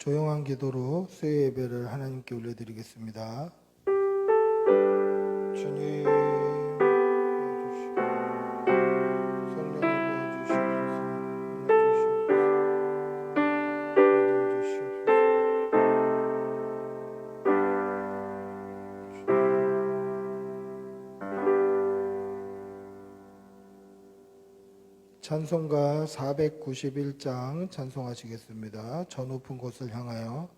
조용한 기도로 수요 예배를 하나님께 올려드리겠습니다. 주님 도와주시고 성령을 부어주시옵소서. 믿음 주시옵소서. 찬송가 491장 찬송하시겠습니다. 저 높은 곳을 향하여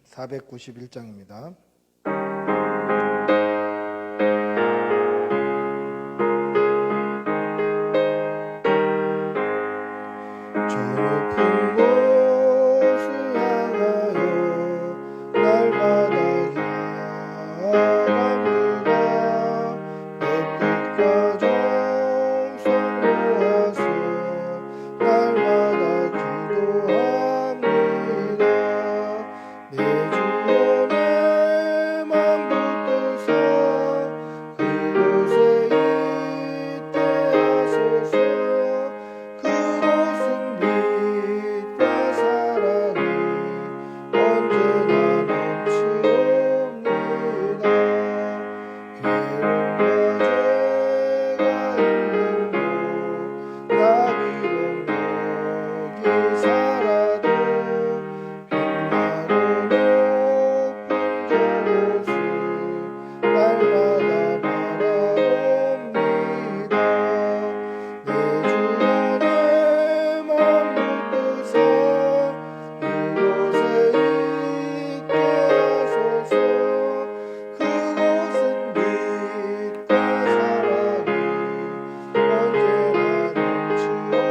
491장입니다. 저 높은 곳을 향하여 날마다 기어갑니다. 내 뜻과 정성모아서 날마다 기도합니다. 내 주여 내 맘 붙드사 그곳에 있게 하소서. 그곳은 빛과 사랑이 언제나 넘치옵니다. 괴로움과 죄가 있는 곳 나 비록 여기 살아도 빛나고 높은 저곳을 날마다 바라봅니다. 내 주여 내 맘 붙드사 그곳에 있게 하소서. 그곳은 빛과 사랑이 언제나 넘치옵니다.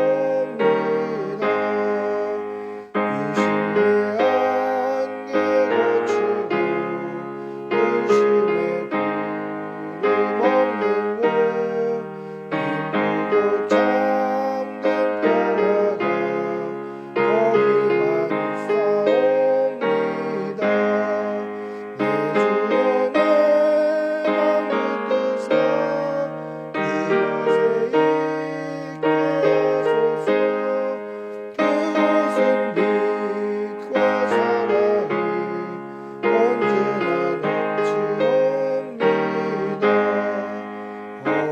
유심의 안개 거치고 근심의 구름 없는 곳 이루고 참된 평화가 거기만 있사옵니다. 내 주여 내 맘 붙드사 그곳에 있게 하소서. 그곳은 빛과 사랑이 언제나 넘치옵니다. 험하고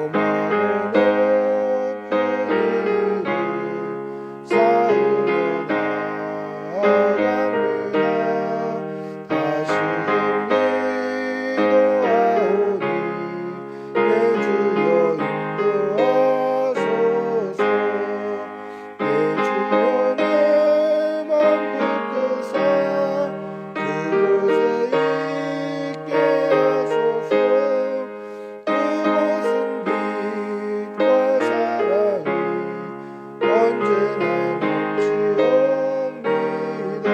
높은 이를 쌓으며 나아갑니다. 다시 인도하오니 내 주여 인도하소서. 내 주여 내 맘 붙드사 그곳에 있게 하소서. 그곳은 빛과 사랑이 언제나 넘치옵니다. 내 주를 따라 올라가 저 높은 곳에 웃고서 영원한 복만 누리며 즐거운 노래 부르리.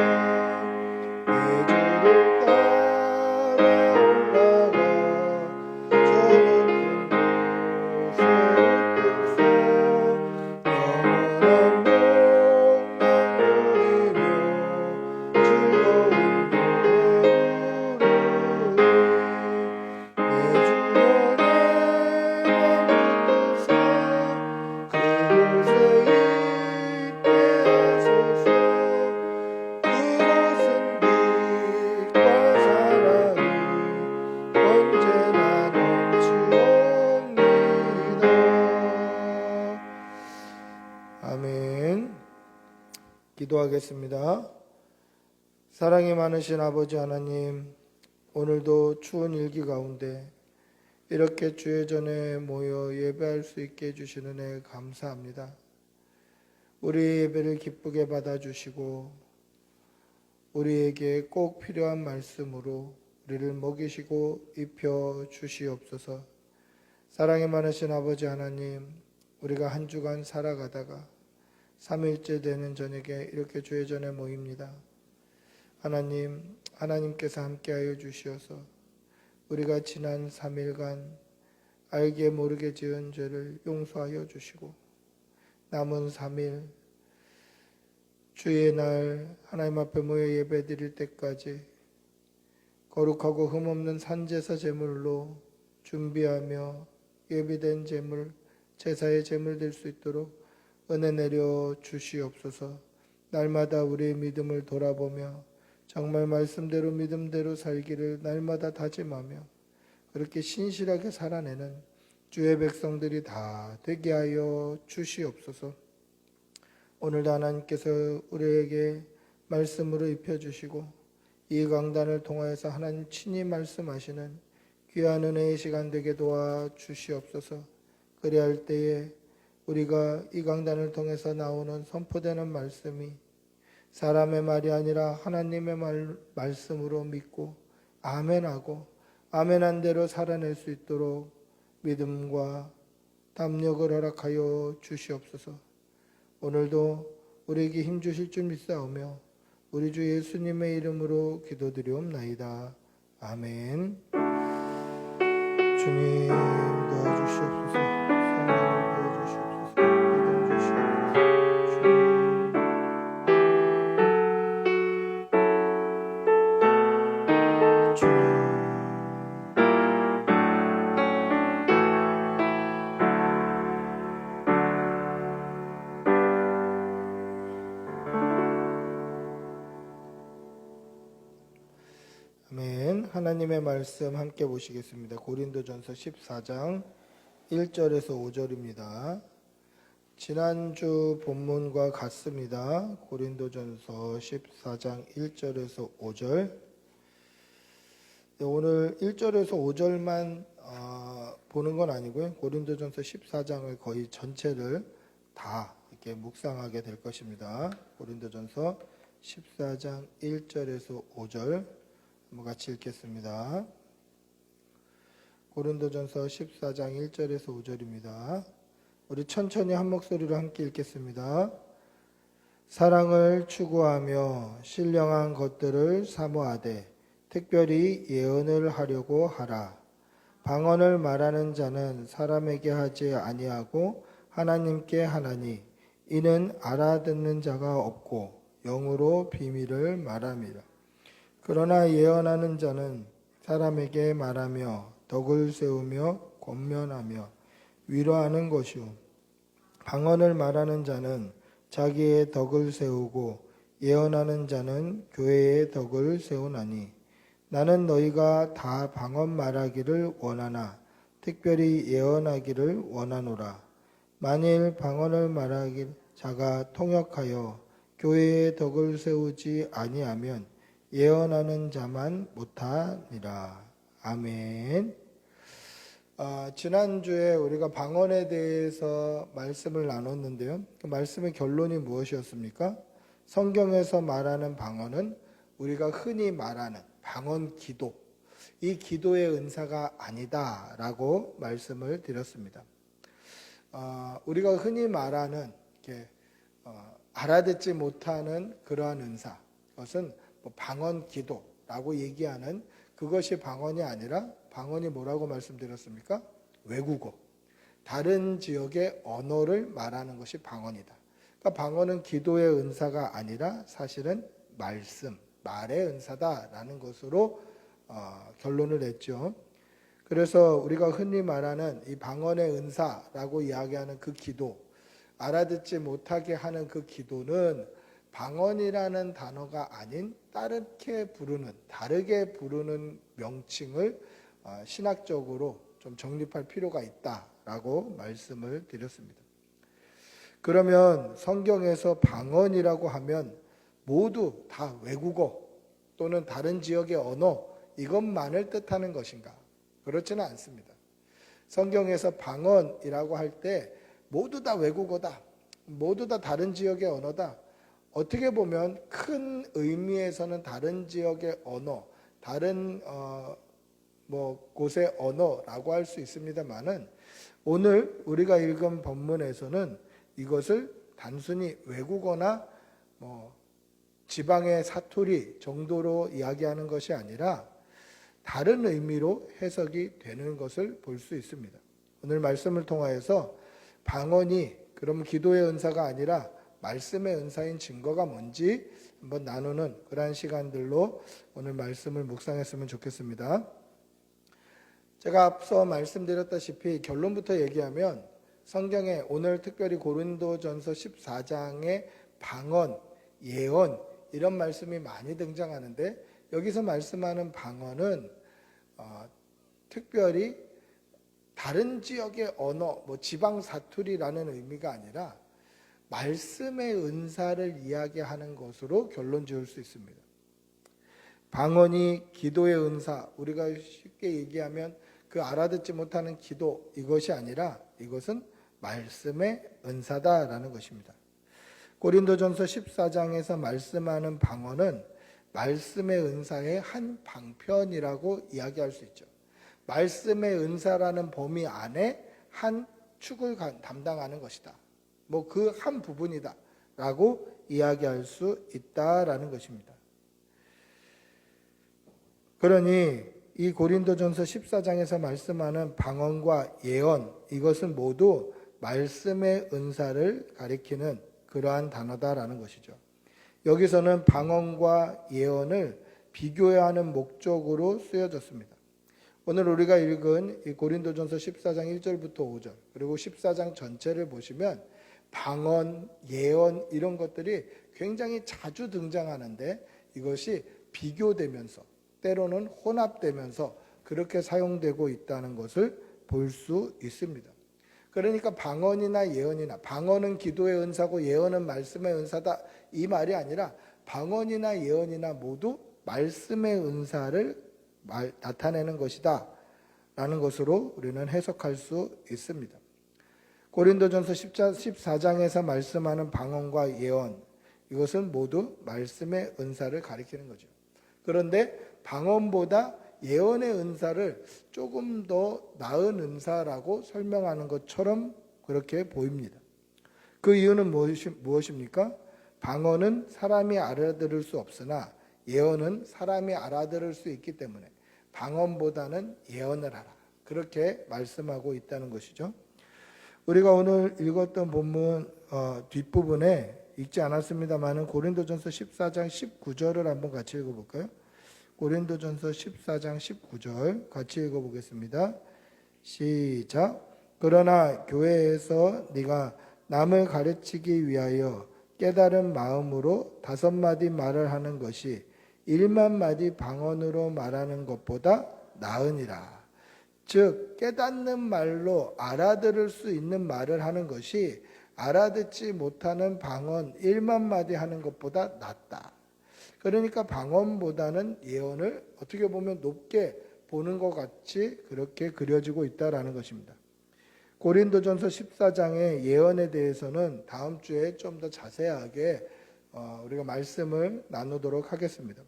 내 주여 내 맘 붙드사 그곳에 있게 하소서. 그곳은 빛과 사랑이 언제나 넘치옵니다. 아멘. 기도하겠습니다. 사랑이 많으신 아버지 하나님, 오늘도 추운 일기 가운데 이렇게 주의 전에 모여 예배할 수 있게 해주시는 은혜 감사합니다. 우리 예배를 기쁘게 받아주시고 우리에게 꼭 필요한 말씀으로 우리를 먹이시고 입혀 주시옵소서. 사랑이 많으신 아버지 하나님, 우리가 한 주간 살아가다가 3일째 되는 저녁에 이렇게 주의 전에 모입니다. 하나님, 하나님께서 함께하여 주시어서 우리가 지난 3일간 알게 모르게 지은 죄를 용서하여 주시고 남은 3일 주의 날 하나님 앞에 모여 예배드릴 때까지 거룩하고 흠없는 산제사 제물로 준비하며 예비된 제물, 제사의 제물 될 수 있도록 은혜 내려 주시옵소서. 날마다 우리의 믿음을 돌아보며 정말 말씀대로 믿음대로 살기를 날마다 다짐하며 그렇게 신실하게 살아내는 주의 백성들이 다 되게 하여 주시옵소서. 오늘도 하나님께서 우리에게 말씀으로 입혀주시고 이 강단을 통하여서 하나님 친히 말씀하시는 귀한 은혜의 시간 되게 도와 주시옵소서. 그리할 때에 우리가 이 강단을 통해서 나오는 선포되는 말씀이 사람의 말이 아니라 하나님의 말씀으로 믿고 아멘하고 아멘한 대로 살아낼 수 있도록 믿음과 담력을 허락하여 주시옵소서. 오늘도 우리에게 힘주실 줄 믿사오며 우리 주 예수님의 이름으로 기도드리옵나이다. 아멘. 주님 도와주시옵소서. 성령을 도와주시옵소서. 믿음 주시옵소서. 주님. 아멘. 하나님의 말씀 함께 보시겠습니다. 고린도전서 14장 1절에서 5절입니다. 지난주 본문과 같습니다. 고린도전서 14장 1절에서 5절. 오늘 1절에서 5절만 보는 건 아니고요. 고린도전서 14장을 거의 전체를 다 이렇게 묵상하게 될 것입니다. 고린도전서 14장 1절에서 5절 한번 같이 읽겠습니다. 고린도전서 14장 1절에서 5절입니다. 우리 천천히 한 목소리로 함께 읽겠습니다. 사랑을 추구하며 신령한 것들을 사모하되 특별히 예언을 하려고 하라. 방언을 말하는 자는 사람에게 하지 아니하고 하나님께 하나니 이는 알아듣는 자가 없고 영으로 비밀을 말함이라. 그러나 예언하는 자는 사람에게 말하며 덕을 세우며 권면하며 위로하는 것이요 방언을 말하는 자는 자기의 덕을 세우고 예언하는 자는 교회의 덕을 세우나니 나는 너희가 다 방언 말하기를 원하나 특별히 예언하기를 원하노라. 만일 방언을 말하길 자가 통역하여 교회의 덕을 세우지 아니하면 예언하는 자만 못하니라. 아멘. 지난주에 우리가 방언에 대해서 말씀을 나눴는데요. 그 말씀의 결론이 무엇이었습니까? 성경에서 말하는 방언은 우리가 흔히 말하는 방언 기도, 이 기도의 은사가 아니다라고 말씀을 드렸습니다. 우리가 흔히 말하는 알아듣지 못하는 그러한 은사, 그것은 방언 기도라고 얘기하는 그것이 방언이 아니라 방언이 뭐라고 말씀드렸습니까? 외국어, 다른 지역의 언어를 말하는 것이 방언이다. 그러니까 방언은 기도의 은사가 아니라 사실은 말씀, 말의 은사다라는 것으로 결론을 냈죠. 그래서 우리가 흔히 말하는 이 방언의 은사라고 이야기하는 그 기도, 알아듣지 못하게 하는 그 기도는 방언이라는 단어가 아닌 다르게 부르는 명칭을 신학적으로 좀 정립할 필요가 있다라고 말씀을 드렸습니다. 그러면 성경에서 방언이라고 하면 모두 다 외국어 또는 다른 지역의 언어 이것만을 뜻하는 것인가? 그렇지는 않습니다. 성경에서 방언이라고 할 때 모두 다 외국어다, 모두 다 다른 지역의 언어다. 어떻게 보면 큰 의미에서는 다른 지역의 언어, 다른 곳의 언어라고 할 수 있습니다만은 오늘 우리가 읽은 본문에서는 이것을 단순히 외국어나 지방의 사투리 정도로 이야기하는 것이 아니라 다른 의미로 해석이 되는 것을 볼 수 있습니다. 오늘 말씀을 통하여서 방언이 그럼 기도의 은사가 아니라 말씀의 은사인 증거가 뭔지 한번 나누는 그러한 시간들로 오늘 말씀을 묵상했으면 좋겠습니다. 제가 앞서 말씀드렸다시피 결론부터 얘기하면 성경에 오늘 특별히 고린도전서 14장의 방언, 예언 이런 말씀이 많이 등장하는데 여기서 말씀하는 방언은 특별히 다른 지역의 언어, 지방 사투리라는 의미가 아니라 말씀의 은사를 이야기하는 것으로 결론 지을 수 있습니다. 방언이 기도의 은사, 우리가 쉽게 얘기하면 그 알아듣지 못하는 기도, 이것이 아니라 이것은 말씀의 은사다라는 것입니다. 고린도전서 14장에서 말씀하는 방언은 말씀의 은사의 한 방편이라고 이야기할 수 있죠. 말씀의 은사라는 범위 안에 한 축을 담당하는 것이다. 그 한 부분이다 라고 이야기할 수 있다라는 것입니다. 그러니 이 고린도전서 14장에서 말씀하는 방언과 예언, 이것은 모두 말씀의 은사를 가리키는 그러한 단어다라는 것이죠. 여기서는 방언과 예언을 비교하는 목적으로 쓰여졌습니다. 오늘 우리가 읽은 이 고린도전서 14장 1절부터 5절 그리고 14장 전체를 보시면 방언, 예언 이런 것들이 굉장히 자주 등장하는데 이것이 비교되면서 때로는 혼합되면서 그렇게 사용되고 있다는 것을 볼 수 있습니다. 그러니까 방언이나 예언이나 방언은 기도의 은사고 예언은 말씀의 은사다 이 말이 아니라 방언이나 예언이나 모두 말씀의 은사를 나타내는 것이다 라는 것으로 우리는 해석할 수 있습니다. 고린도전서 14장에서 말씀하는 방언과 예언 이것은 모두 말씀의 은사를 가리키는 거죠. 그런데 방언보다 예언의 은사를 조금 더 나은 은사라고 설명하는 것처럼 그렇게 보입니다. 그 이유는 무엇입니까? 방언은 사람이 알아들을 수 없으나 예언은 사람이 알아들을 수 있기 때문에 방언보다는 예언을 하라. 그렇게 말씀하고 있다는 것이죠. 우리가 오늘 읽었던 본문 뒷부분에 읽지 않았습니다만 고린도전서 14장 19절을 한번 같이 읽어볼까요? 고린도전서 14장 19절 같이 읽어보겠습니다. 시작. 그러나 교회에서 네가 남을 가르치기 위하여 깨달은 마음으로 5마디 말을 하는 것이 1만마디 방언으로 말하는 것보다 나으니라. 즉 깨닫는 말로 알아들을 수 있는 말을 하는 것이 알아듣지 못하는 방언 1만마디 하는 것보다 낫다. 그러니까 방언보다는 예언을 어떻게 보면 높게 보는 것 같이 그렇게 그려지고 있다라는 것입니다. 고린도전서 14장의 예언에 대해서는 다음 주에 좀 더 자세하게 우리가 말씀을 나누도록 하겠습니다.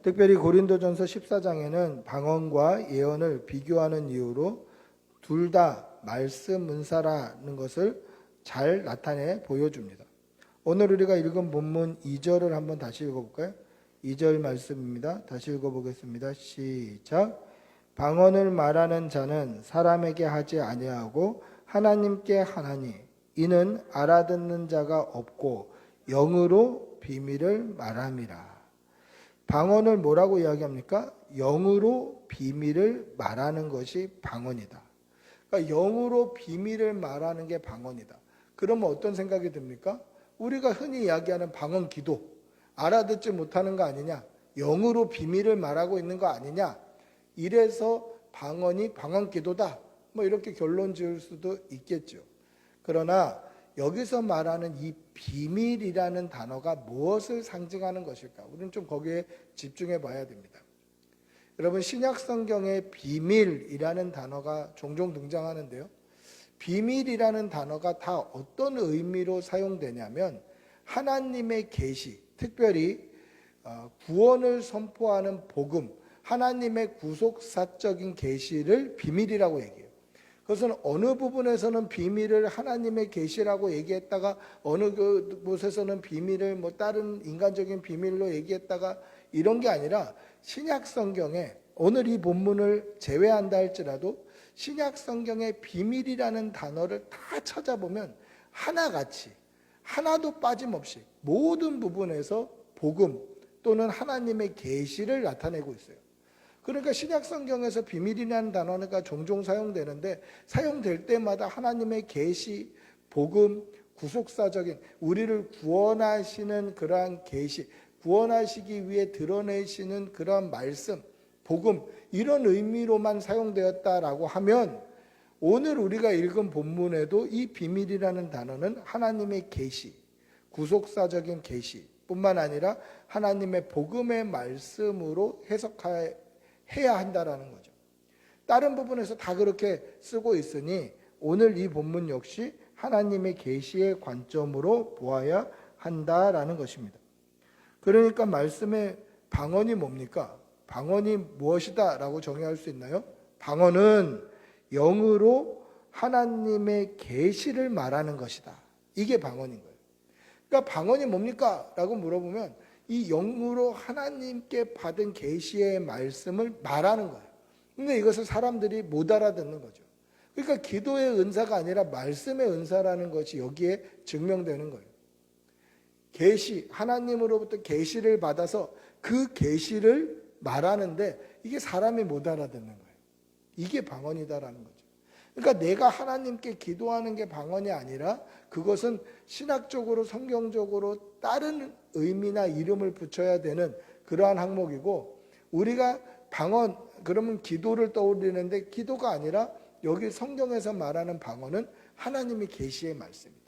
특별히 고린도전서 14장에는 방언과 예언을 비교하는 이유로 둘 다 말씀 은사라는 것을 잘 나타내 보여줍니다. 오늘 우리가 읽은 본문 2절을 한번 다시 읽어볼까요? 2절 말씀입니다. 다시 읽어보겠습니다. 시작. 방언을 말하는 자는 사람에게 하지 아니하고 하나님께 하나니 이는 알아듣는 자가 없고 영으로 비밀을 말함이라. 방언을 뭐라고 이야기합니까? 영으로 비밀을 말하는 것이 방언이다. 그러니까 영으로 비밀을 말하는 게 방언이다. 그러면 어떤 생각이 듭니까? 우리가 흔히 이야기하는 방언 기도, 알아듣지 못하는 거 아니냐? 영으로 비밀을 말하고 있는 거 아니냐? 이래서 방언이 방언 기도다. 이렇게 결론 지을 수도 있겠죠. 그러나 여기서 말하는 이 비밀이라는 단어가 무엇을 상징하는 것일까? 우리는 좀 거기에 집중해 봐야 됩니다. 여러분 신약 성경에 비밀이라는 단어가 종종 등장하는데요. 비밀이라는 단어가 다 어떤 의미로 사용되냐면 하나님의 계시, 특별히 구원을 선포하는 복음, 하나님의 구속사적인 계시를 비밀이라고 얘기해요. 그것은 어느 부분에서는 비밀을 하나님의 계시라고 얘기했다가 어느 곳에서는 비밀을 다른 인간적인 비밀로 얘기했다가 이런 게 아니라 신약 성경에 오늘 이 본문을 제외한다 할지라도 신약 성경의 비밀이라는 단어를 다 찾아보면 하나같이 하나도 빠짐없이 모든 부분에서 복음 또는 하나님의 계시를 나타내고 있어요. 그러니까 신약 성경에서 비밀이라는 단어가 종종 사용되는데 사용될 때마다 하나님의 계시, 복음, 구속사적인 우리를 구원하시는 그러한 계시, 구원하시기 위해 드러내시는 그러한 말씀, 복음, 이런 의미로만 사용되었다라고 하면 오늘 우리가 읽은 본문에도 이 비밀이라는 단어는 하나님의 계시, 구속사적인 계시 뿐만 아니라 하나님의 복음의 말씀으로 해석해야 한다라는 거죠. 다른 부분에서 다 그렇게 쓰고 있으니 오늘 이 본문 역시 하나님의 계시의 관점으로 보아야 한다라는 것입니다. 그러니까 말씀의 방언이 뭡니까? 방언이 무엇이다 라고 정의할 수 있나요? 방언은 영으로 하나님의 계시를 말하는 것이다. 이게 방언인 거예요. 그러니까 방언이 뭡니까? 라고 물어보면 이 영으로 하나님께 받은 계시의 말씀을 말하는 거예요. 근데 이것을 사람들이 못 알아듣는 거죠. 그러니까 기도의 은사가 아니라 말씀의 은사라는 것이 여기에 증명되는 거예요. 계시, 하나님으로부터 계시를 받아서 그 계시를 말하는데 이게 사람이 못 알아듣는 거예요. 이게 방언이다라는 거죠. 그러니까 내가 하나님께 기도하는 게 방언이 아니라 그것은 신학적으로 성경적으로 다른 의미나 이름을 붙여야 되는 그러한 항목이고, 우리가 방언 그러면 기도를 떠올리는데 기도가 아니라 여기 성경에서 말하는 방언은 하나님의 계시의 말씀이다.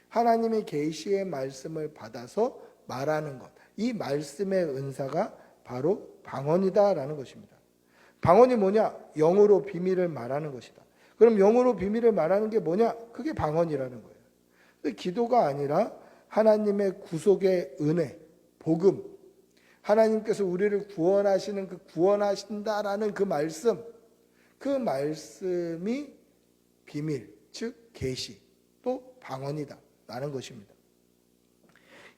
하나님의 계시의 말씀을 받아서 말하는 것, 이 말씀의 은사가 바로 방언이다라는 것입니다. 방언이 뭐냐? 영으로 비밀을 말하는 것이다. 그럼 영으로 비밀을 말하는 게 뭐냐? 그게 방언이라는 거예요. 근데 기도가 아니라 하나님의 구속의 은혜, 복음, 하나님께서 우리를 구원하시는 그 구원하신다라는 그 말씀, 그 말씀이 비밀, 즉 계시, 또 방언이다라는 것입니다.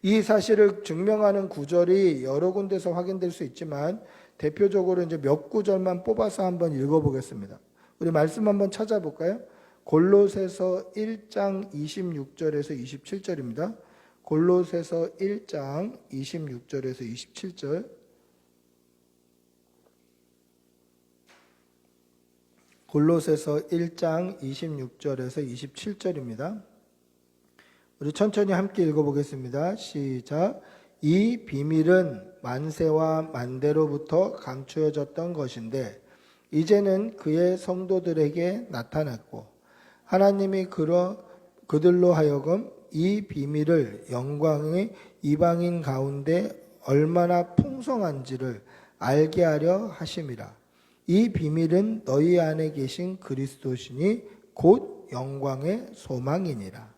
이 사실을 증명하는 구절이 여러 군데서 확인될 수 있지만 대표적으로 이제 몇 구절만 뽑아서 한번 읽어보겠습니다. 우리 말씀 한번 찾아볼까요? 골로새서 1장 26절에서 27절입니다. 골로새서 1장 26절에서 27절. 골로새서 1장 26절에서 27절입니다. 우리 천천히 함께 읽어보겠습니다. 시작. 이 비밀은 만세와 만대로부터 감추어졌던 것인데 이제는 그의 성도들에게 나타났고 하나님이 그들로 하여금 이 비밀을 영광의 이방인 가운데 얼마나 풍성한지를 알게 하려 하심이라. 이 비밀은 너희 안에 계신 그리스도시니 곧 영광의 소망이니라.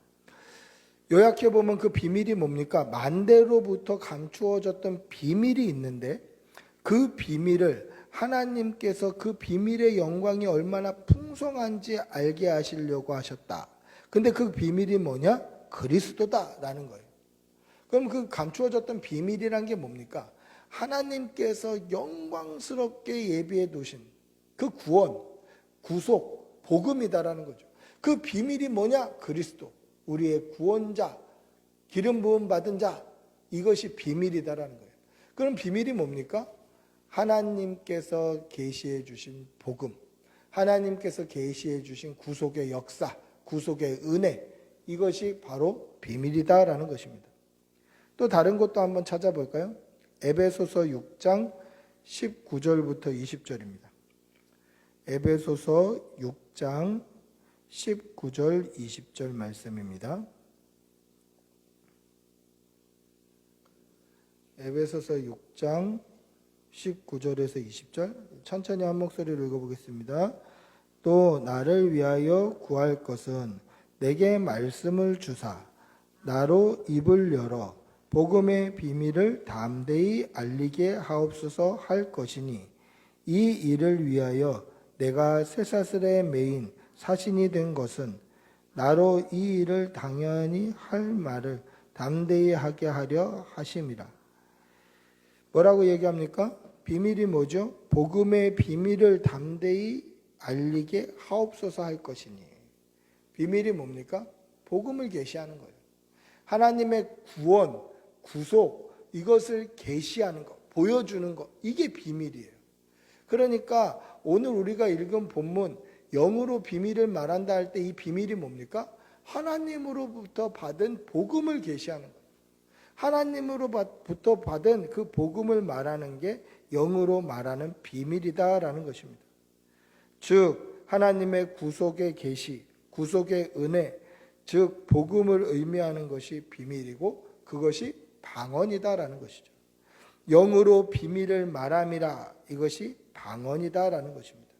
요약해 보면 그 비밀이 뭡니까? 만대로부터 감추어졌던 비밀이 있는데 그 비밀을 하나님께서 그 비밀의 영광이 얼마나 풍성한지 알게 하시려고 하셨다. 근데 그 비밀이 뭐냐? 그리스도다라는 거예요. 그럼 그 감추어졌던 비밀이란 게 뭡니까? 하나님께서 영광스럽게 예비해 두신 그 구원, 구속, 복음이다라는 거죠. 그 비밀이 뭐냐? 그리스도, 우리의 구원자, 기름 부음 받은 자, 이것이 비밀이다라는 거예요. 그럼 비밀이 뭡니까? 하나님께서 계시해 주신 복음, 하나님께서 계시해 주신 구속의 역사, 구속의 은혜, 이것이 바로 비밀이다라는 것입니다. 또 다른 것도 한번 찾아볼까요? 에베소서 6장 19절부터 20절입니다. 에베소서 6장 19절 20절 말씀입니다. 에베소서 6장 19절에서 20절 천천히 한 목소리로 읽어보겠습니다. 또 나를 위하여 구할 것은 내게 말씀을 주사 나로 입을 열어 복음의 비밀을 담대히 알리게 하옵소서 할 것이니 이 일을 위하여 내가 쇠사슬에 매인 사신이 된 것은 나로 이 일을 당연히 할 말을 담대히 하게 하려 하심이라. 뭐라고 얘기합니까? 비밀이 뭐죠? 복음의 비밀을 담대히 알리게 하옵소서 할 것이니. 비밀이 뭡니까? 복음을 계시하는 거예요. 하나님의 구원, 구속, 이것을 계시하는 것, 보여주는 것, 이게 비밀이에요. 그러니까 오늘 우리가 읽은 본문, 영으로 비밀을 말한다 할 때 이 비밀이 뭡니까? 하나님으로부터 받은 복음을 계시하는 거예요. 하나님으로부터 받은 그 복음을 말하는 게 영으로 말하는 비밀이다라는 것입니다. 즉 하나님의 구속의 계시, 구속의 은혜, 즉 복음을 의미하는 것이 비밀이고 그것이 방언이다라는 것이죠. 영으로 비밀을 말함이라, 이것이 방언이다라는 것입니다.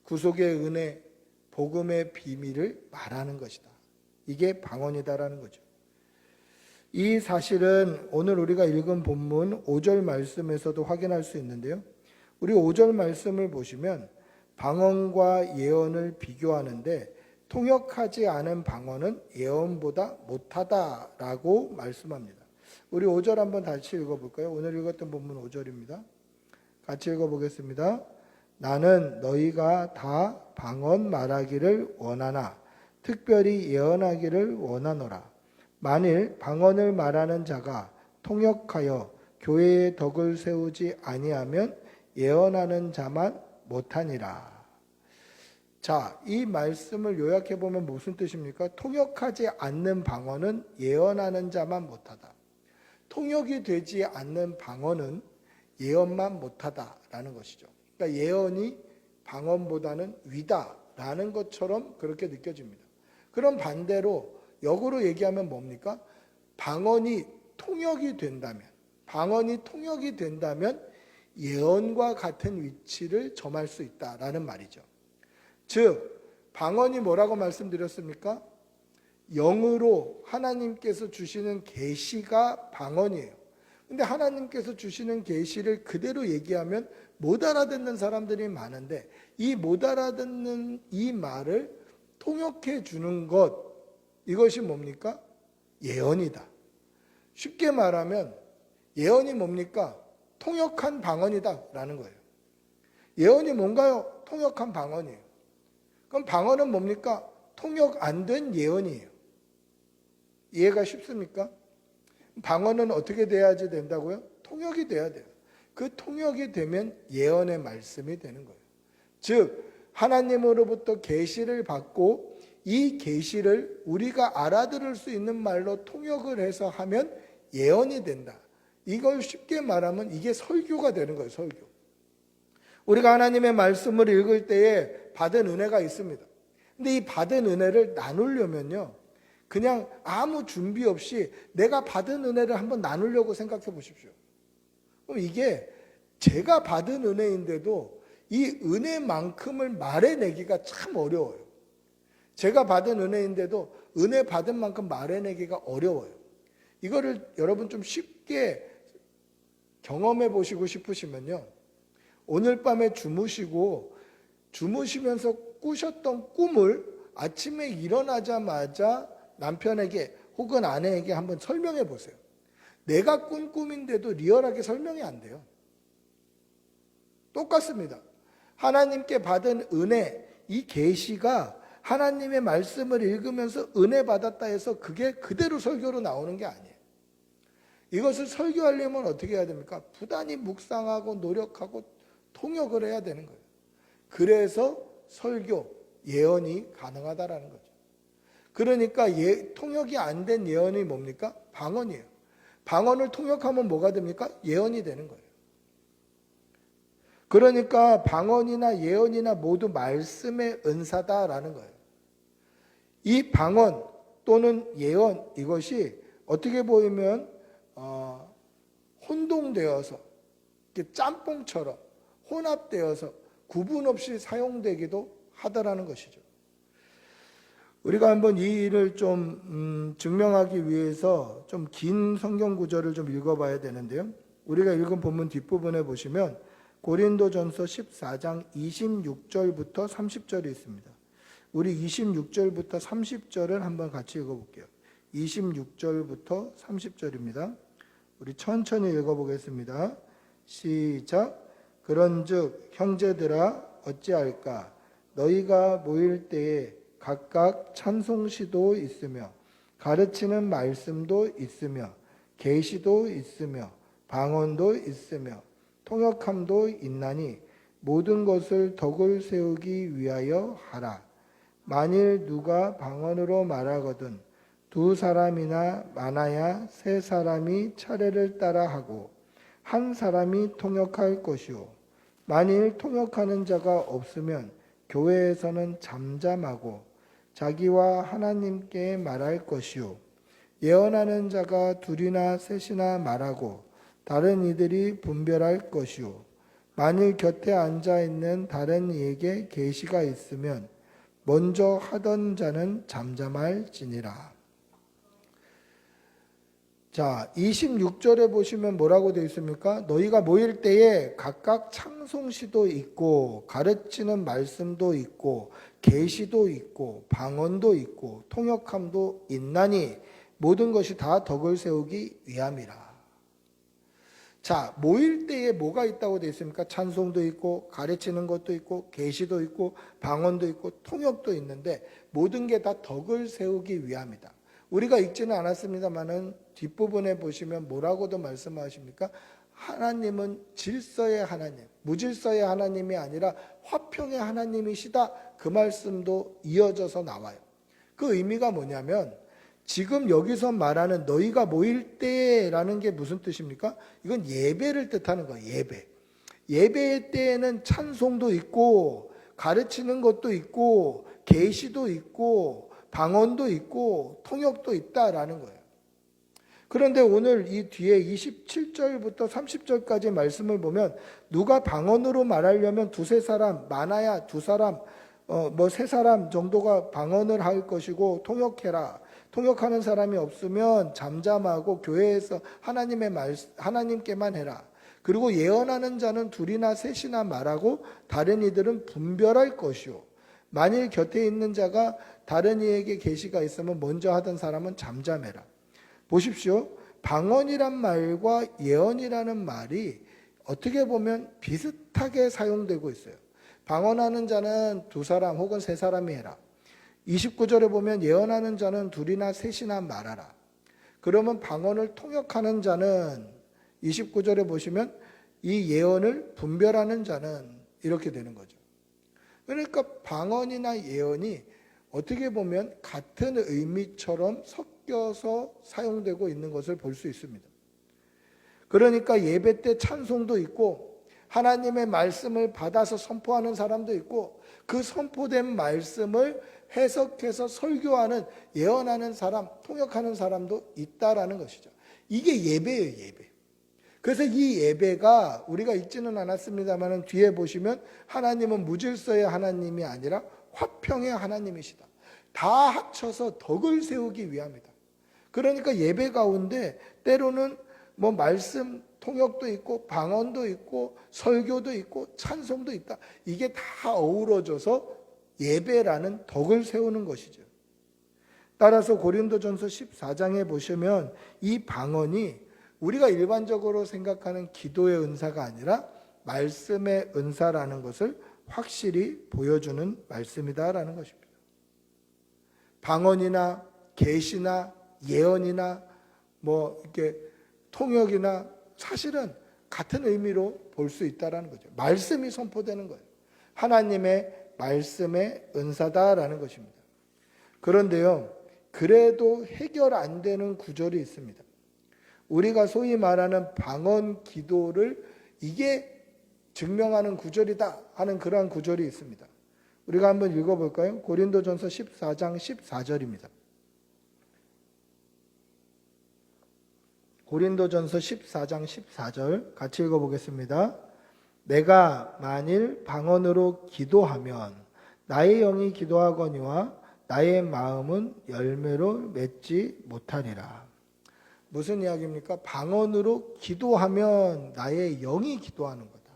구속의 은혜, 복음의 비밀을 말하는 것이다. 이게 방언이다라는 거죠. 이 사실은 오늘 우리가 읽은 본문 5절 말씀에서도 확인할 수 있는데요. 우리 5절 말씀을 보시면 방언과 예언을 비교하는데 통역하지 않은 방언은 예언보다 못하다라고 말씀합니다. 우리 5절 한번 다시 읽어볼까요? 오늘 읽었던 본문 5절입니다. 같이 읽어보겠습니다. 나는 너희가 다 방언 말하기를 원하나 특별히 예언하기를 원하노라. 만일 방언을 말하는 자가 통역하여 교회의 덕을 세우지 아니하면 예언하는 자만 못하니라. 자, 이 말씀을 요약해 보면 무슨 뜻입니까? 통역하지 않는 방언은 예언하는 자만 못하다. 통역이 되지 않는 방언은 예언만 못하다라는 것이죠. 그러니까 예언이 방언보다는 위다라는 것처럼 그렇게 느껴집니다. 그럼 반대로 역으로 얘기하면 뭡니까? 방언이 통역이 된다면 예언과 같은 위치를 점할 수 있다라는 말이죠. 즉 방언이 뭐라고 말씀드렸습니까? 영으로 하나님께서 주시는 계시가 방언이에요. 근데 하나님께서 주시는 계시를 그대로 얘기하면 못 알아듣는 사람들이 많은데 이 못 알아듣는 이 말을 통역해 주는 것, 이것이 뭡니까? 예언이다. 쉽게 말하면 예언이 뭡니까? 통역한 방언이다 라는 거예요. 예언이 뭔가요? 통역한 방언이에요. 그럼 방언은 뭡니까? 통역 안 된 예언이에요. 이해가 쉽습니까? 방언은 어떻게 돼야지 된다고요? 통역이 돼야 돼요. 그 통역이 되면 예언의 말씀이 되는 거예요. 즉 하나님으로부터 계시를 받고 이 계시를 우리가 알아들을 수 있는 말로 통역을 해서 하면 예언이 된다. 이걸 쉽게 말하면 이게 설교가 되는 거예요. 설교. 우리가 하나님의 말씀을 읽을 때에 받은 은혜가 있습니다. 근데 이 받은 은혜를 나누려면요, 그냥 아무 준비 없이 내가 받은 은혜를 한번 나누려고 생각해 보십시오. 그럼 이게 제가 받은 은혜인데도 이 은혜만큼을 말해내기가 참 어려워요. 제가 받은 은혜인데도 은혜 받은 만큼 말해내기가 어려워요. 이거를 여러분 좀 쉽게 경험해 보시고 싶으시면요, 오늘 밤에 주무시면서 꾸셨던 꿈을 아침에 일어나자마자 남편에게 혹은 아내에게 한번 설명해 보세요. 내가 꾼 꿈인데도 리얼하게 설명이 안 돼요. 똑같습니다. 하나님께 받은 은혜, 이 계시가 하나님의 말씀을 읽으면서 은혜 받았다 해서 그게 그대로 설교로 나오는 게 아니에요. 이것을 설교하려면 어떻게 해야 됩니까? 부단히 묵상하고 노력하고 통역을 해야 되는 거예요. 그래서 설교, 예언이 가능하다라는 거죠. 그러니까 통역이 안 된 예언이 뭡니까? 방언이에요. 방언을 통역하면 뭐가 됩니까? 예언이 되는 거예요. 그러니까 방언이나 예언이나 모두 말씀의 은사다라는 거예요. 이 방언 또는 예언, 이것이 어떻게 보이면 혼동되어서 짬뽕처럼 혼합되어서 구분 없이 사용되기도 하다라는 것이죠. 우리가 한번 이 일을 좀 증명하기 위해서 좀 긴 성경 구절을 좀 읽어봐야 되는데요. 우리가 읽은 본문 뒷부분에 보시면 고린도전서 14장 26절부터 30절이 있습니다. 우리 26절부터 30절을 한번 같이 읽어볼게요. 26절부터 30절입니다. 우리 천천히 읽어보겠습니다. 시작. 그런즉 형제들아 어찌할까? 너희가 모일 때에 각각 찬송시도 있으며 가르치는 말씀도 있으며 계시도 있으며 방언도 있으며 통역함도 있나니 모든 것을 덕을 세우기 위하여 하라. 만일 누가 방언으로 말하거든 두 사람이나 많아야 세 사람이 차례를 따라 하고 한 사람이 통역할 것이요 만일 통역하는 자가 없으면 교회에서는 잠잠하고 자기와 하나님께 말할 것이요 예언하는 자가 둘이나 셋이나 말하고 다른 이들이 분별할 것이요 만일 곁에 앉아 있는 다른 이에게 계시가 있으면 먼저 하던 자는 잠잠할지니라. 자, 26절에 보시면 뭐라고 되어 있습니까? 너희가 모일 때에 각각 찬송시도 있고 가르치는 말씀도 있고 계시도 있고 방언도 있고 통역함도 있나니 모든 것이 다 덕을 세우기 위함이라. 자, 모일 때에 뭐가 있다고 되어 있습니까? 찬송도 있고 가르치는 것도 있고 계시도 있고 방언도 있고 통역도 있는데 모든 게 다 덕을 세우기 위함이다. 우리가 읽지는 않았습니다만은 뒷부분에 보시면 뭐라고도 말씀하십니까? 하나님은 질서의 하나님, 무질서의 하나님이 아니라 화평의 하나님이시다. 그 말씀도 이어져서 나와요. 그 의미가 뭐냐면 지금 여기서 말하는 너희가 모일 때라는 게 무슨 뜻입니까? 이건 예배를 뜻하는 거예요. 예배. 예배의 때에는 찬송도 있고 가르치는 것도 있고 계시도 있고 방언도 있고 통역도 있다라는 거예요. 그런데 오늘 이 뒤에 27절부터 30절까지 말씀을 보면 누가 방언으로 말하려면 두세 사람, 많아야 두 사람, 세 사람 정도가 방언을 할 것이고 통역해라. 통역하는 사람이 없으면 잠잠하고 교회에서 하나님께만 해라. 그리고 예언하는 자는 둘이나 셋이나 말하고 다른 이들은 분별할 것이요. 만일 곁에 있는 자가 다른 이에게 계시가 있으면 먼저 하던 사람은 잠잠해라. 보십시오. 방언이란 말과 예언이라는 말이 어떻게 보면 비슷하게 사용되고 있어요. 방언하는 자는 두 사람 혹은 세 사람이 해라. 29절에 보면 예언하는 자는 둘이나 셋이나 말하라. 그러면 방언을 통역하는 자는 29절에 보시면 이 예언을 분별하는 자는 이렇게 되는 거죠. 그러니까 방언이나 예언이 어떻게 보면 같은 의미처럼 섞여서 사용되고 있는 것을 볼 수 있습니다. 그러니까 예배 때 찬송도 있고 하나님의 말씀을 받아서 선포하는 사람도 있고 그 선포된 말씀을 해석해서 설교하는 예언하는 사람, 통역하는 사람도 있다라는 것이죠. 이게 예배예요, 예배. 그래서 이 예배가 우리가 읽지는 않았습니다만 뒤에 보시면 하나님은 무질서의 하나님이 아니라 화평의 하나님이시다. 다 합쳐서 덕을 세우기 위함이다. 그러니까 예배 가운데 때로는 말씀 통역도 있고 방언도 있고 설교도 있고 찬송도 있다. 이게 다 어우러져서 예배라는 덕을 세우는 것이죠. 따라서 고린도전서 14장에 보시면 이 방언이 우리가 일반적으로 생각하는 기도의 은사가 아니라 말씀의 은사라는 것을 확실히 보여주는 말씀이다라는 것입니다. 방언이나 계시나 예언이나 이렇게 통역이나 사실은 같은 의미로 볼 수 있다라는 거죠. 말씀이 선포되는 거예요. 하나님의 말씀의 은사다라는 것입니다. 그런데요, 그래도 해결 안 되는 구절이 있습니다. 우리가 소위 말하는 방언 기도를 이게 증명하는 구절이다 하는 그러한 구절이 있습니다. 우리가 한번 읽어볼까요? 고린도전서 14장 14절입니다. 고린도전서 14장 14절 같이 읽어보겠습니다. 내가 만일 방언으로 기도하면 나의 영이 기도하거니와 나의 마음은 열매로 맺지 못하리라. 무슨 이야기입니까? 방언으로 기도하면 나의 영이 기도하는 거다.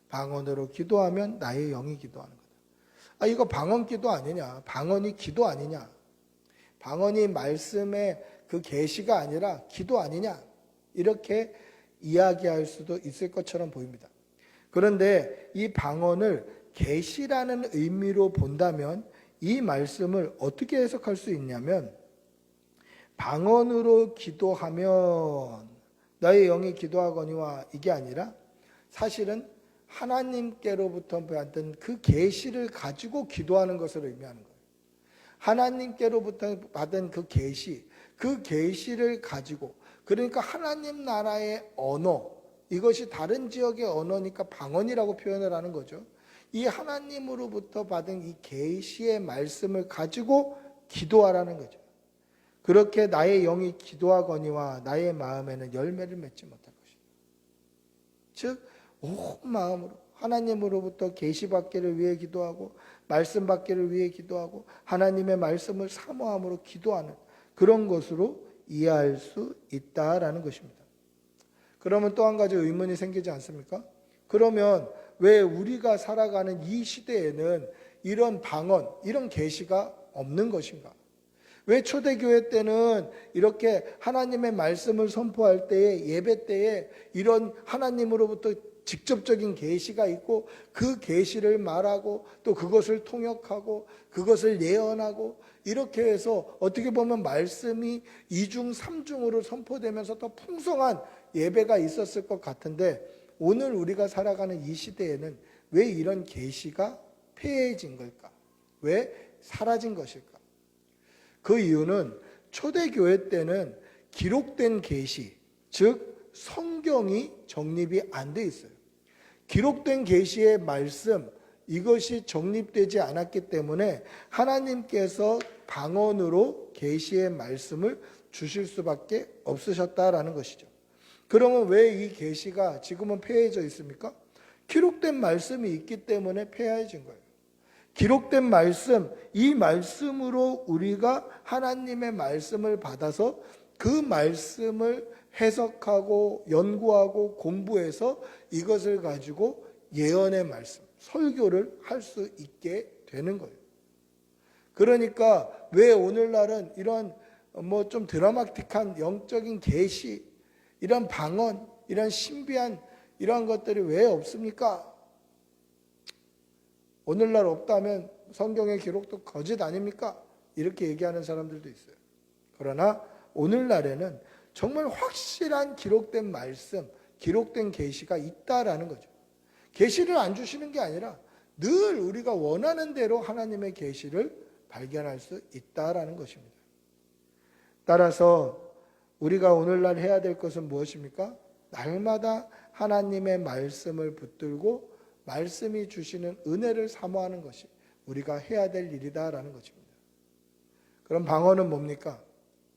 방언으로 기도하면 나의 영이 기도하는 거다. 이거 방언 기도 아니냐? 방언이 기도 아니냐? 방언이 말씀의 그 계시가 아니라 기도 아니냐? 이렇게 이야기할 수도 있을 것처럼 보입니다. 그런데 이 방언을 계시라는 의미로 본다면 이 말씀을 어떻게 해석할 수 있냐면 방언으로 기도하면 나의 영이 기도하거니와 이게 아니라 사실은 하나님께로부터 받은 그 계시를 가지고 기도하는 것을 의미하는 거예요. 하나님께로부터 받은 그 계시, 그 계시를 가지고, 그러니까 하나님 나라의 언어, 이것이 다른 지역의 언어니까 방언이라고 표현을 하는 거죠. 이 하나님으로부터 받은 이 계시의 말씀을 가지고 기도하라는 거죠. 그렇게 나의 영이 기도하거니와 나의 마음에는 열매를 맺지 못할 것이다. 즉 온 마음으로 하나님으로부터 계시 받기를 위해 기도하고 말씀 받기를 위해 기도하고 하나님의 말씀을 사모함으로 기도하는 그런 것으로 이해할 수 있다라는 것입니다. 그러면 또 한 가지 의문이 생기지 않습니까? 그러면 왜 우리가 살아가는 이 시대에는 이런 방언, 이런 계시가 없는 것인가? 왜 초대교회 때는 이렇게 하나님의 말씀을 선포할 때에, 예배 때에 이런 하나님으로부터 직접적인 계시가 있고 그 계시를 말하고 또 그것을 통역하고 그것을 예언하고 이렇게 해서 어떻게 보면 말씀이 이중 삼중으로 선포되면서 더 풍성한 예배가 있었을 것 같은데, 오늘 우리가 살아가는 이 시대에는 왜 이런 계시가 폐해진 걸까? 왜 사라진 것일까? 그 이유는 초대교회 때는 기록된 계시, 즉 성경이 정립이 안 돼 있어요. 기록된 계시의 말씀, 이것이 정립되지 않았기 때문에 하나님께서 방언으로 계시의 말씀을 주실 수밖에 없으셨다라는 것이죠. 그러면 왜 이 계시가 지금은 폐해져 있습니까? 기록된 말씀이 있기 때문에 폐해진 거예요. 기록된 말씀, 이 말씀으로 우리가 하나님의 말씀을 받아서 그 말씀을 해석하고 연구하고 공부해서 이것을 가지고 예언의 말씀, 설교를 할 수 있게 되는 거예요. 그러니까 왜 오늘날은 이런 뭐 좀 드라마틱한 영적인 계시, 이런 방언, 이런 신비한 이러한 것들이 왜 없습니까? 오늘날 없다면 성경의 기록도 거짓 아닙니까? 이렇게 얘기하는 사람들도 있어요. 그러나 오늘날에는 정말 확실한 기록된 말씀, 기록된 계시가 있다라는 거죠. 계시를 안 주시는 게 아니라 늘 우리가 원하는 대로 하나님의 계시를 발견할 수 있다라는 것입니다. 따라서 우리가 오늘날 해야 될 것은 무엇입니까? 날마다 하나님의 말씀을 붙들고 말씀이 주시는 은혜를 사모하는 것이 우리가 해야 될 일이다라는 것입니다. 그럼 방언은 뭡니까?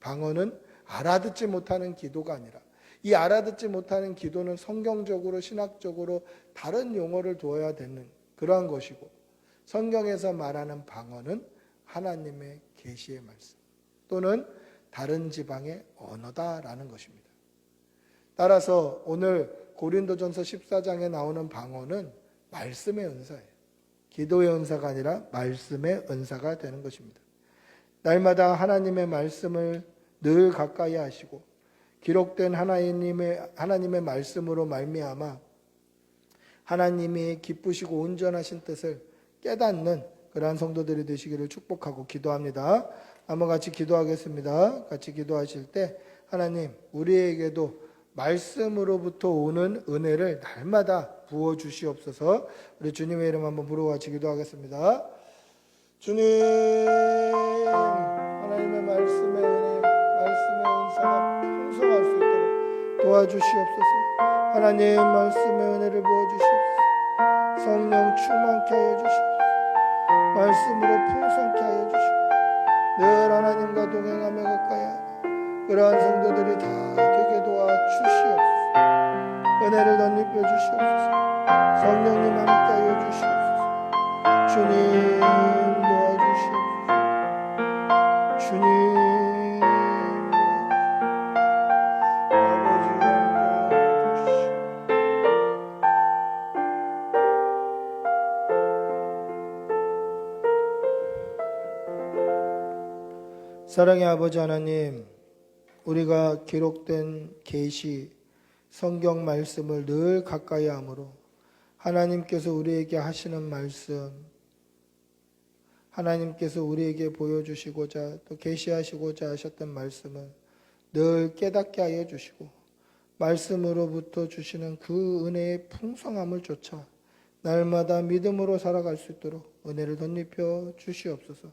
방언은 알아듣지 못하는 기도가 아니라, 이 알아듣지 못하는 기도는 성경적으로 신학적으로 다른 용어를 두어야 되는 그러한 것이고, 성경에서 말하는 방언은 하나님의 계시의 말씀 또는 다른 지방의 언어다라는 것입니다. 따라서 오늘 고린도전서 14장에 나오는 방언은 말씀의 은사예요. 기도의 은사가 아니라 말씀의 은사가 되는 것입니다. 날마다 하나님의 말씀을 늘 가까이 하시고 기록된 하나님의 말씀으로 말미암아 하나님이 기쁘시고 온전하신 뜻을 깨닫는 그러한 성도들이 되시기를 축복하고 기도합니다. 한번 같이 기도하겠습니다. 같이 기도하실 때 하나님, 우리에게도 말씀으로부터 오는 은혜를 날마다 부어주시옵소서. 우리 주님의 이름 한번 부르고 같이 기도하겠습니다. 주님, 하나님의 말씀의 은혜, 말씀의 은사가 풍성할 수 있도록 도와주시옵소서. 하나님 말씀의 은혜를 부어주시옵소서. 성령 충만케 하여 주시옵소서. 말씀으로 풍성케 하여 주시옵소서. 늘 하나님과 동행하며 가까이 하는 그러한 성도들이 다 되게 도와주시옵소서. 은혜를 덧입혀 주시옵소서. 성령님 함께 하여 주시옵소서. 주님 도와주시옵소서. 주님 아버지 함께 하여 주시옵소서. 사랑의 아버지 하나님, 우리가 기록된 계시, 성경 말씀을 늘 가까이 함으로 하나님께서 우리에게 하시는 말씀, 하나님께서 우리에게 보여주시고자 또 계시하시고자 하셨던 말씀을 늘 깨닫게 하여 주시고 말씀으로부터 주시는 그 은혜의 풍성함을 쫓아 날마다 믿음으로 살아갈 수 있도록 은혜를 덧입혀 주시옵소서.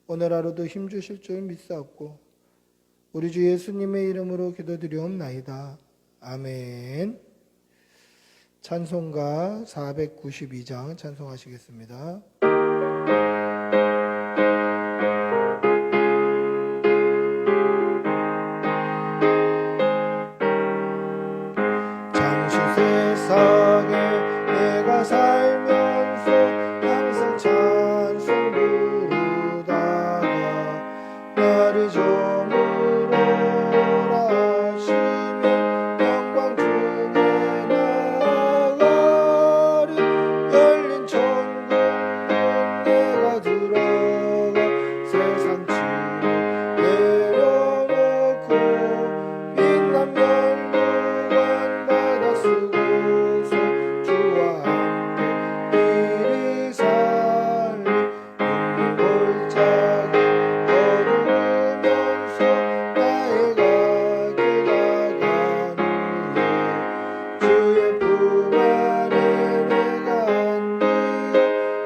오늘 하루도 힘주실 줄 믿사옵고 우리 주 예수님의 이름으로 기도드리옵나이다. 아멘. 찬송가 492장 찬송하시겠습니다. 잠시 세상에 내가 살면서 항상 찬송 부르다가 날이 저물어라 하시면 영광 중에 나가리. 열린 천국 내가 들어가 세상 짐 내려놓고 빛난 면류관 받아 쓰고서 주와 함께 길이 살리. 골짜기 걸으면서 나의 갈 길 나가는 주의 품 안에 내가 안기어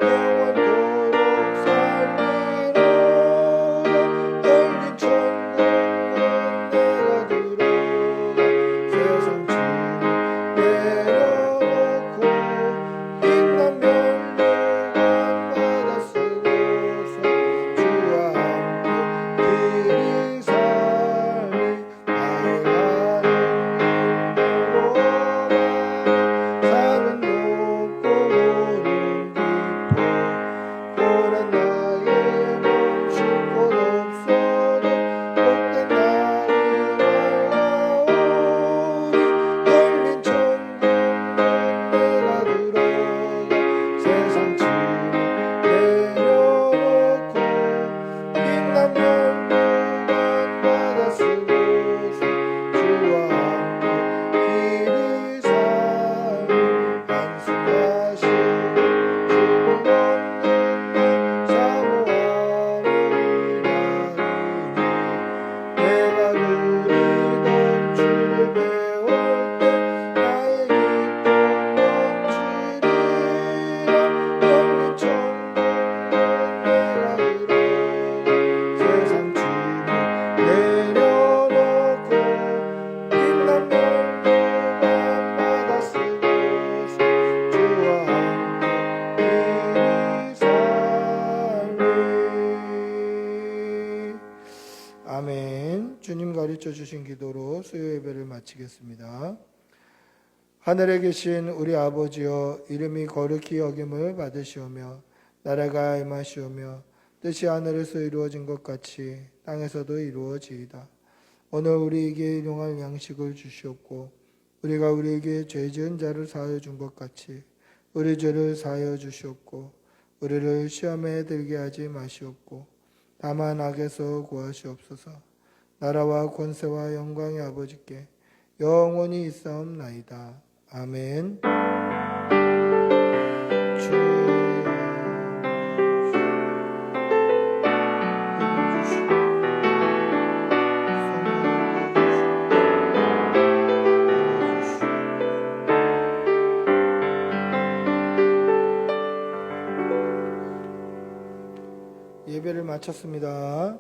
영원토록 살리로다. 열린 천국은 내가 들어가 세상 짐 내려놓고 빛난 면류관 받아 쓰고서 주와 함께 길이 살리. 나의 가는 길 산은 높고 오름 깊어 고난 나의 멈출 곳 없어도 복된 날이 밝아오리. 열린 천국은 내가 들어가 세상 짐 내려놓고 빛난 면류관 받아 쓰고서 주와 함께 길이 살리. 안수하시고 죽음 없는 날 사모하며 일하리니. 내가 그리던 주를 배울 때 나의 기쁨 넘치리라. 열린 천국은 내가 들어가 세상 짐 내려놓고 빛난 면류관 받아 쓰고서 주와 함께 길이 살리. 아멘. 주님 가르쳐 주신 기도로 수요 예배를 마치겠습니다. 하늘에 계신 우리 아버지여, 이름이 거룩히 여김을 받으시오며 나라가 임하시오며 뜻이 하늘에서 이루어진 것 같이 땅에서도 이루어지이다. 오늘 우리에게 일용할 양식을 주시옵고 우리가 우리에게 죄 지은 자를 사하여 준 것 같이 우리 죄를 사하여 주시옵고 우리를 시험에 들게 하지 마시옵고 다만 악에서 구하시옵소서. 나라와 권세와 영광의 아버지께 영원히 있사옵나이다. 아멘. 예배를 마쳤습니다.